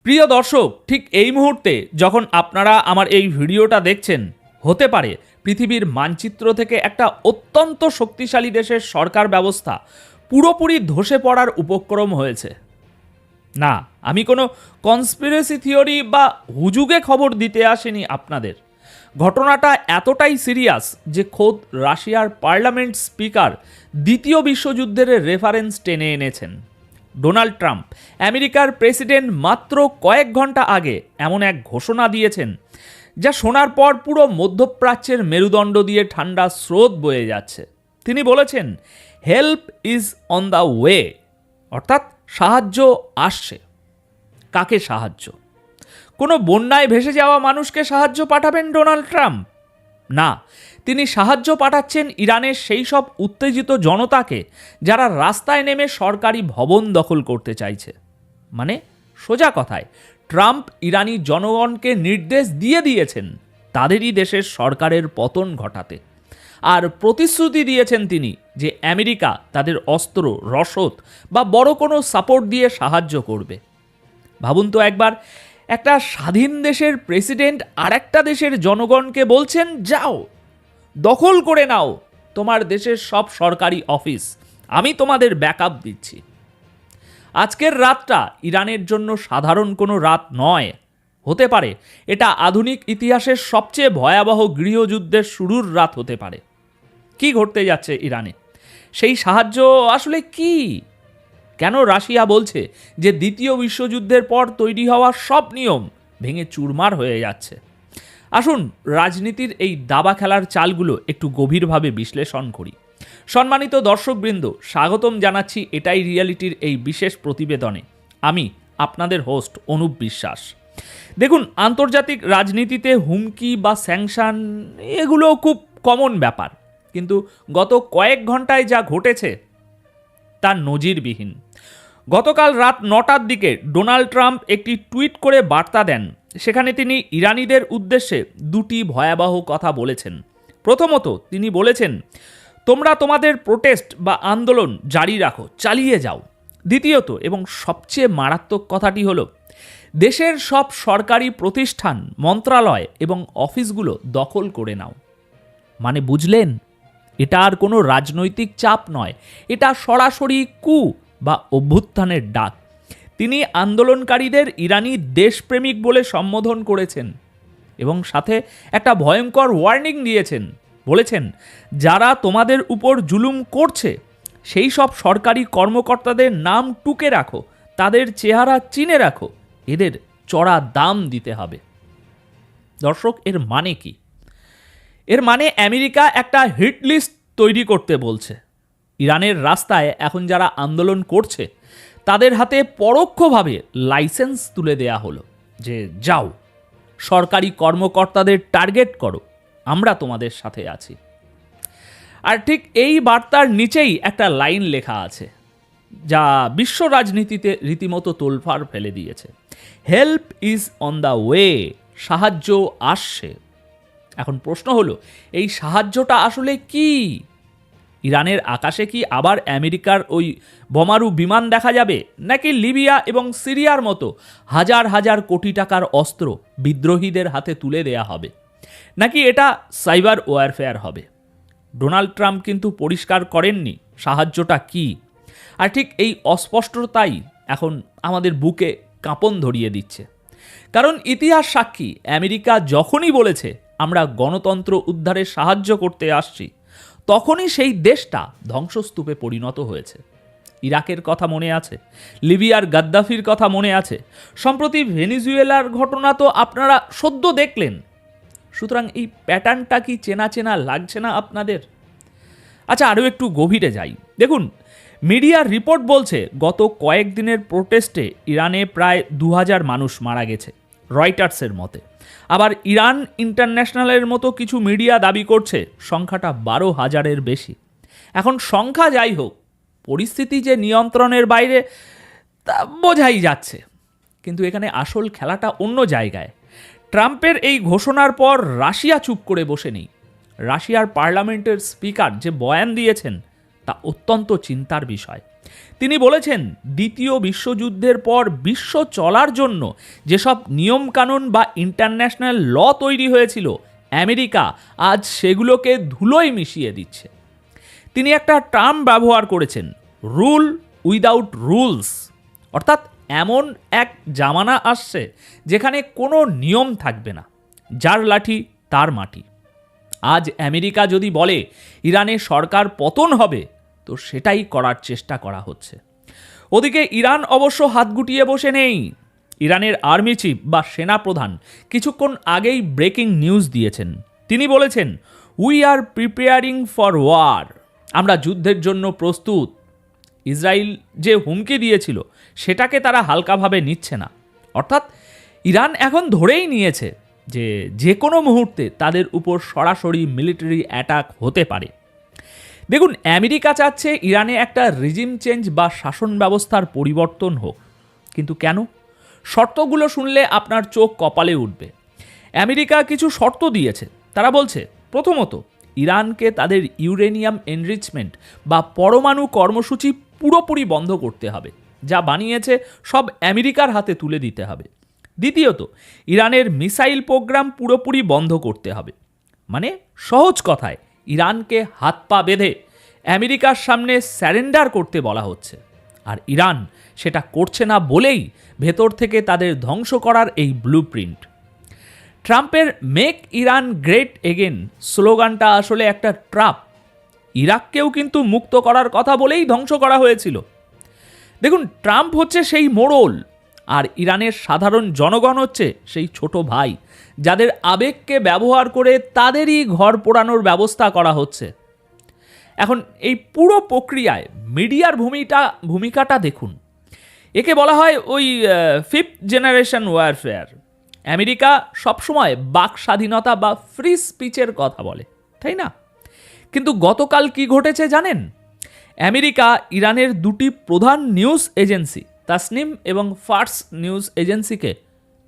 প্রিয় দর্শক, ঠিক এই মুহূর্তে যখন আপনারা আমার এই ভিডিওটা দেখছেন, হতে পারে পৃথিবীর মানচিত্র থেকে একটা অত্যন্ত শক্তিশালী দেশের সরকার ব্যবস্থা পুরোপুরি ধসে পড়ার উপক্রম হয়েছে। না, আমি কোনো কনস্পিরেসি থিওরি বা হুজুগে খবর দিতে আসিনি আপনাদের। ঘটনাটা এতটাই সিরিয়াস যে খোদ রাশিয়ার পার্লামেন্ট স্পিকার দ্বিতীয় বিশ্বযুদ্ধের রেফারেন্স টেনে এনেছেন। ডোনাল্ড ট্রাম্প, আমেরিকার প্রেসিডেন্ট, মাত্র কয়েক ঘন্টা আগে এমন এক ঘোষণা দিয়েছেন যা শোনার পর পুরো মধ্যপ্রাচ্যের মেরুদণ্ড দিয়ে ঠান্ডা স্রোত বয়ে যাচ্ছে। তিনি বলেছেন, help is on the way, অর্থাৎ সাহায্য আসছে। কাকে সাহায্য? কোনো বন্যায় ভেসে যাওয়া মানুষকে সাহায্য পাঠাবেন ডোনাল্ড ট্রাম্প? না, তিনি সাহায্য পাঠাচ্ছেন ইরানের সেই সব উত্তেজিত জনতাকে যারা রাস্তায় নেমে সরকারি ভবন দখল করতে চাইছে। মানে সোজা কথায়, ট্রাম্প ইরানি জনগণকে নির্দেশ দিয়ে দিয়েছেন তাদেরই দেশের সরকারের পতন ঘটাতে। আর প্রতিশ্রুতি দিয়েছেন তিনি যে আমেরিকা তাদের অস্ত্র, রসদ বা বড় কোনো সাপোর্ট দিয়ে সাহায্য করবে। ভাবুন তো একবার, একটা স্বাধীন দেশের প্রেসিডেন্ট আরেকটা দেশের জনগণকে বলছেন, যাও দখল করে নাও তোমার দেশের সব সরকারি অফিস, আমি তোমাদের ব্যাকআপ দিচ্ছি। আজকের রাতটা ইরানের জন্য সাধারণ কোনো রাত নয়। হতে পারে এটা আধুনিক ইতিহাসের সবচেয়ে ভয়াবহ গৃহযুদ্ধের শুরুর রাত হতে পারে। কি ঘটতে যাচ্ছে ইরানে? সেই সাহায্য আসলে কি? কেন রাশিয়া বলছে যে দ্বিতীয় বিশ্বযুদ্ধের পর তৈরি হওয়া সব নিয়ম ভেঙে চুরমার হয়ে যাচ্ছে? আসুন রাজনীতির এই দাবা খেলার চালগুলো একটু গভীরভাবে বিশ্লেষণ করি। সম্মানিত দর্শকবৃন্দ, স্বাগতম জানাচ্ছি এটাই রিয়ালিটির এই বিশেষ প্রতিবেদনে। আমি আপনাদের হোস্ট অনুপ বিশ্বাস। দেখুন, আন্তর্জাতিক রাজনীতিতে হুমকি বা স্যাংশন এগুলো খুব কমন ব্যাপার, কিন্তু গত কয়েক ঘন্টায় যা ঘটেছে তা নজিরবিহীন। গতকাল রাত 9টার দিকে ডোনাল্ড ট্রাম্প একটি টুইট করে বার্তা দেন। সেখানে তিনি ইরানিদের উদ্দেশ্যে দুটি ভয়াবহ কথা বলেছেন। প্রথমত, তিনি বলেছেন, তোমরা তোমাদের প্রোটেস্ট বা আন্দোলন জারি রাখো, চালিয়ে যাও। দ্বিতীয়ত এবং সবচেয়ে মারাত্মক কথাটি হলো, দেশের সব সরকারি প্রতিষ্ঠান, মন্ত্রণালয় এবং অফিসগুলো দখল করে নাও। মানে বুঝলেন, এটা আর কোনো রাজনৈতিক চাপ নয়, এটা সরাসরি কু বা অভ্যুত্থানের ডাক। তিনি আন্দোলনকারীদের ইরানি দেশপ্রেমিক বলে সম্বোধন করেছেন এবং সাথে একটা ভয়ঙ্কর ওয়ার্নিং দিয়েছেন। বলেছেন, যারা তোমাদের উপর জুলুম করছে সেই সব সরকারি কর্মকর্তাদের নাম টুকে রাখো, তাদের চেহারা চিনে রাখো, এদের চড়া দাম দিতে হবে। দর্শক, এর মানে কি? এর মানে আমেরিকা একটা হিট লিস্ট তৈরি করতে বলছে। ইরানের রাস্তায় এখন যারা আন্দোলন করছে তাদের হাতে পরোক্ষভাবে লাইসেন্স তুলে দেয়া হলো যে যাও, সরকারি কর্মকর্তাদের টার্গেট করো, আমরা তোমাদের সাথে আছি। আর ঠিক এই বার্তার নিচেই একটা লাইন লেখা আছে যা বিশ্ব রাজনীতিতে রীতিমতো তোলফাড় ফেলে দিয়েছে। Help is on the way, সাহায্য আসছে। এখন প্রশ্ন হলো, এই সাহায্যটা আসলে কি? ইরানের আকাশে কি আবার আমেরিকার ওই বোমারু বিমান দেখা যাবে, নাকি লিবিয়া এবং সিরিয়ার মতো হাজার হাজার কোটি টাকার অস্ত্র বিদ্রোহীদের হাতে তুলে দেয়া হবে, নাকি এটা সাইবার ওয়ারফেয়ার হবে? ডোনাল্ড ট্রাম্প কিন্তু পরিষ্কার করেননি সাহায্যটা কি। আর ঠিক এই অস্পষ্টতাই এখন আমাদের বুকে কাঁপন ধরিয়ে দিচ্ছে। কারণ ইতিহাস সাক্ষী, আমেরিকা যখনই বলেছে আমরা গণতন্ত্র উদ্ধারে সাহায্য করতে আসছি, তখনই সেই দেশটা ধ্বংসস্তূপে পরিণত হয়েছে। ইরাকের কথা মনে আছে, লিবিয়ার গাদ্দাফির কথা মনে আছে, সম্প্রতি ভেনিজুয়েলার ঘটনা তো আপনারা সদ্য দেখলেন। সুতরাং এই প্যাটার্নটা কি চেনা চেনা লাগছে না আপনাদের? আচ্ছা, আরও একটু গভীরে যাই। দেখুন, মিডিয়ার রিপোর্ট বলছে গত কয়েকদিনের প্রোটেস্টে ইরানে প্রায় 2000 মানুষ মারা গেছে, রয়টার্সের মতে। আবার ইরান ইন্টারন্যাশনালের মতো কিছু মিডিয়া দাবি করছে সংখ্যাটা 12,000-এর বেশি। এখন সংখ্যা যাই হোক, পরিস্থিতি যে নিয়ন্ত্রণের বাইরে তা বোঝাই যাচ্ছে। কিন্তু এখানে আসল খেলাটা অন্য জায়গায়। ট্রাম্পের এই ঘোষণার পর রাশিয়া চুপ করে বসে নেই। রাশিয়ার পার্লামেন্টের স্পিকার যে বয়ান দিয়েছেন তা অত্যন্ত চিন্তার বিষয়। তিনি বলেছেন, দ্বিতীয় বিশ্বযুদ্ধের পর বিশ্ব চলার জন্য যেসব নিয়মকানুন বা ইন্টারন্যাশনাল ল তৈরি হয়েছিল, আমেরিকা আজ সেগুলোকে ধুলোয় মিশিয়ে দিচ্ছে। তিনি একটা টার্ম ব্যবহার করেছেন, রুল উইদাউট রুলস, অর্থাৎ এমন এক জামানা আসছে যেখানে কোনো নিয়ম থাকবে না, যার লাঠি তার মাটি। আজ আমেরিকা যদি বলে ইরানের সরকার পতন হবে, তো সেটাই করার চেষ্টা করা হচ্ছে। ওদিকে ইরান অবশ্য হাত গুটিয়ে বসে নেই। ইরানের আর্মি চিফ বা সেনাপ্রধান কিছুক্ষণ আগেই ব্রেকিং নিউজ দিয়েছেন। তিনি বলেছেন, we are preparing for war, আমরা যুদ্ধের জন্য প্রস্তুত। ইসরায়েল যে হুমকি দিয়েছিল সেটাকে তারা হালকাভাবে নিচ্ছে না। অর্থাৎ ইরান এখন ধরেই নিয়েছে যে যে কোনো মুহূর্তে তাদের উপর সরাসরি মিলিটারি অ্যাটাক হতে পারে। দেখুন, আমেরিকা চাচ্ছে ইরানে একটা রিজিম চেঞ্জ বা শাসন ব্যবস্থার পরিবর্তন হোক, কিন্তু কেন? শর্তগুলো শুনলে আপনার চোখ কপালে উঠবে। আমেরিকা কিছু শর্ত দিয়েছে। তারা বলছে, প্রথমত, ইরানকে তাদের ইউরেনিয়াম এনরিচমেন্ট বা পরমাণু কর্মসূচি পুরোপুরি বন্ধ করতে হবে, যা বানিয়েছে সব আমেরিকার হাতে তুলে দিতে হবে। দ্বিতীয়ত, ইরানের মিসাইল প্রোগ্রাম পুরোপুরি বন্ধ করতে হবে। মানে সহজ কথায়, ইরানকে হাত পা বেঁধে আমেরিকার সামনে স্যারেন্ডার করতে বলা হচ্ছে। আর ইরান সেটা করছে না বলেই ভেতর থেকে তাদের ধ্বংস করার এই ব্লুপ্রিন্ট। ট্রাম্পের মেক ইরান গ্রেট এগেন স্লোগানটা আসলে একটা ট্রাপ। ইরাককেও কিন্তু মুক্ত করার কথা বলেই ধ্বংস করা হয়েছিল। দেখুন, ট্রাম্প হচ্ছে সেই মোড়ল, আর ইরানের সাধারণ জনগণ হচ্ছে সেই ছোট ভাই, যাদের আবেগকে ব্যবহার করে তাদেরই ঘর পোড়ানোর ব্যবস্থা করা হচ্ছে। এখন এই পুরো প্রক্রিয়ায় মিডিয়ার ভূমিকাটা দেখুন। একে বলা হয় ওই ফিফথ জেনারেশন ওয়ারফেয়ার। আমেরিকা সবসময় বাক স্বাধীনতা বা ফ্রি স্পিচের কথা বলে, তাই না? কিন্তু গতকাল কি ঘটেছে জানেন? আমেরিকা ইরানের দুটি প্রধান নিউজ এজেন্সি তাসনিম এবং ফার্স নিউজ এজেন্সিকে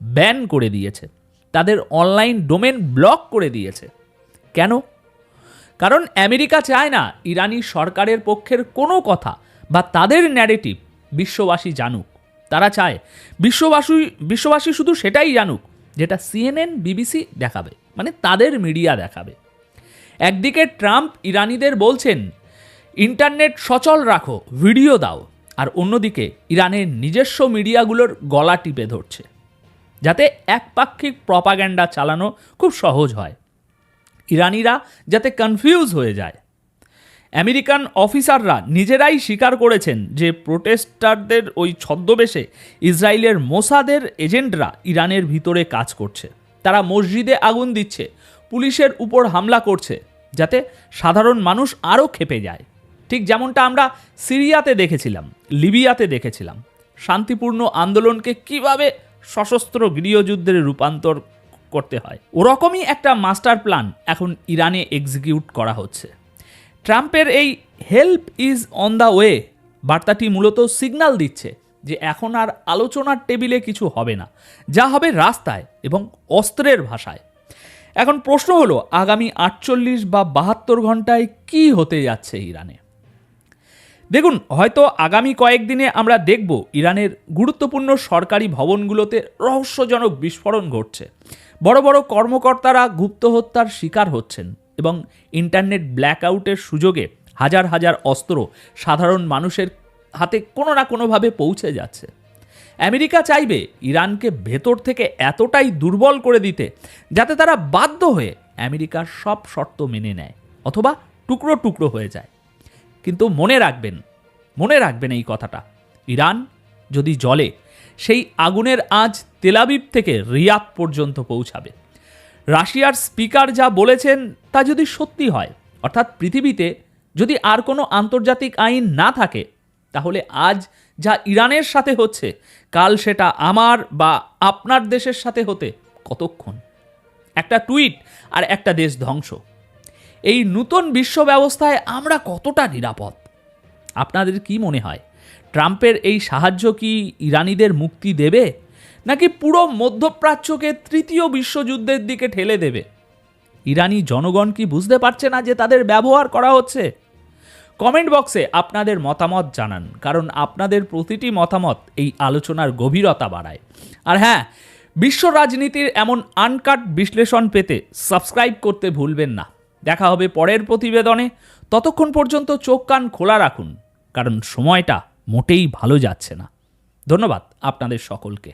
ব্যান করে দিয়েছে, তাদের অনলাইন ডোমেন ব্লক করে দিয়েছে। কেন? কারণ আমেরিকা চায় না ইরানি সরকারের পক্ষের কোনো কথা বা তাদের ন্যারেটিভ বিশ্ববাসী জানুক। তারা চায় বিশ্ববাসী শুধু সেটাই জানুক যেটা CNN BBC দেখাবে, মানে তাদের মিডিয়া দেখাবে। একদিকে ট্রাম্প ইরানিদের বলছেন, ইন্টারনেট সচল রাখো, ভিডিও দাও, আর অন্যদিকে ইরানের নিজস্ব মিডিয়াগুলোর গলা টিপে ধরছে, যাতে একপাক্ষিক প্রপাগ্যান্ডা চালানো খুব সহজ হয়, ইরানিরা যাতে কনফিউজ হয়ে যায়। আমেরিকান অফিসাররা নিজেরাই স্বীকার করেছেন যে প্রোটেস্টারদের ওই ছদ্মবেশে ইসরায়েলের মোসাদের এজেন্টরা ইরানের ভিতরে কাজ করছে। তারা মসজিদে আগুন দিচ্ছে, পুলিশের উপর হামলা করছে, যাতে সাধারণ মানুষ আরও ক্ষেপে যায়। ঠিক যেমনটা আমরা সিরিয়াতে দেখেছিলাম, লিবিয়াতে দেখেছিলাম, শান্তিপূর্ণ আন্দোলনকে কিভাবে সশস্ত্র গৃহযুদ্ধের রূপান্তর করতে হয়। ওরকমই একটা মাস্টার প্ল্যান এখন ইরানে এক্সিকিউট করা হচ্ছে। ট্রাম্পের এই help is on the way বার্তাটি মূলত সিগন্যাল দিচ্ছে যে এখন আর আলোচনার টেবিলে কিছু হবে না, যা হবে রাস্তায় এবং অস্ত্রের ভাষায়। এখন প্রশ্ন হলো, আগামী 48 বা 72 ঘন্টায় কি হতে যাচ্ছে ইরানে? দেখুন, হয়তো আগামী কয়েকদিনে আমরা দেখব ইরানের গুরুত্বপূর্ণ সরকারি ভবনগুলোতে রহস্যজনক বিস্ফোরণ ঘটছে, বড় বড় কর্মকর্তারা গুপ্ত হত্যার শিকার হচ্ছেন, এবং ইন্টারনেট ব্ল্যাকআউটের সুযোগে হাজার হাজার অস্ত্র সাধারণ মানুষের হাতে কোনো না কোনোভাবে পৌঁছে যাচ্ছে। আমেরিকা চাইবে ইরানকে ভেতর থেকে এতটাই দুর্বল করে দিতে যাতে তারা বাধ্য হয়ে আমেরিকার সব শর্ত মেনে নেয় অথবা টুকরো টুকরো হয়ে যায়। কিন্তু মনে রাখবেন এই কথাটা, ইরান যদি জ্বলে, সেই আগুনের আঁচ তেলাবিব থেকে রিয়াদ পর্যন্ত পৌঁছাবে। রাশিয়ার স্পিকার যা বলেছেন তা যদি সত্যি হয়, অর্থাৎ পৃথিবীতে যদি আর কোনো আন্তর্জাতিক আইন না থাকে, তাহলে আজ যা ইরানের সাথে হচ্ছে, কাল সেটা আমার বা আপনার দেশের সাথে হতে কতক্ষণ? একটা টুইট আর একটা দেশ ধ্বংস। এই নতুন বিশ্ব ব্যবস্থায় আমরা কতটা নিরাপদ? আপনাদের কি মনে হয়, ট্রাম্পের এই সাহায্য কি ইরানিদের মুক্তি দেবে, নাকি পুরো মধ্যপ্রাচ্যকে তৃতীয় বিশ্বযুদ্ধের দিকে ঠেলে দেবে? ইরানি জনগণ কি বুঝতে পারছে না যে তাদের ব্যবহার করা হচ্ছে? কমেন্ট বক্সে আপনাদের মতামত জানান, কারণ আপনাদের প্রতিটি মতামত এই আলোচনার গভীরতা বাড়ায়। আর হ্যাঁ, বিশ্ব রাজনীতির এমন আনকাট বিশ্লেষণ পেতে সাবস্ক্রাইব করতে ভুলবেন না। দেখা হবে পরের প্রতিবেদনে। ততক্ষণ পর্যন্ত চোখ কান খোলা রাখুন, কারণ সময়টা মোটেই ভালো যাচ্ছে না। ধন্যবাদ আপনাদের সকলকে।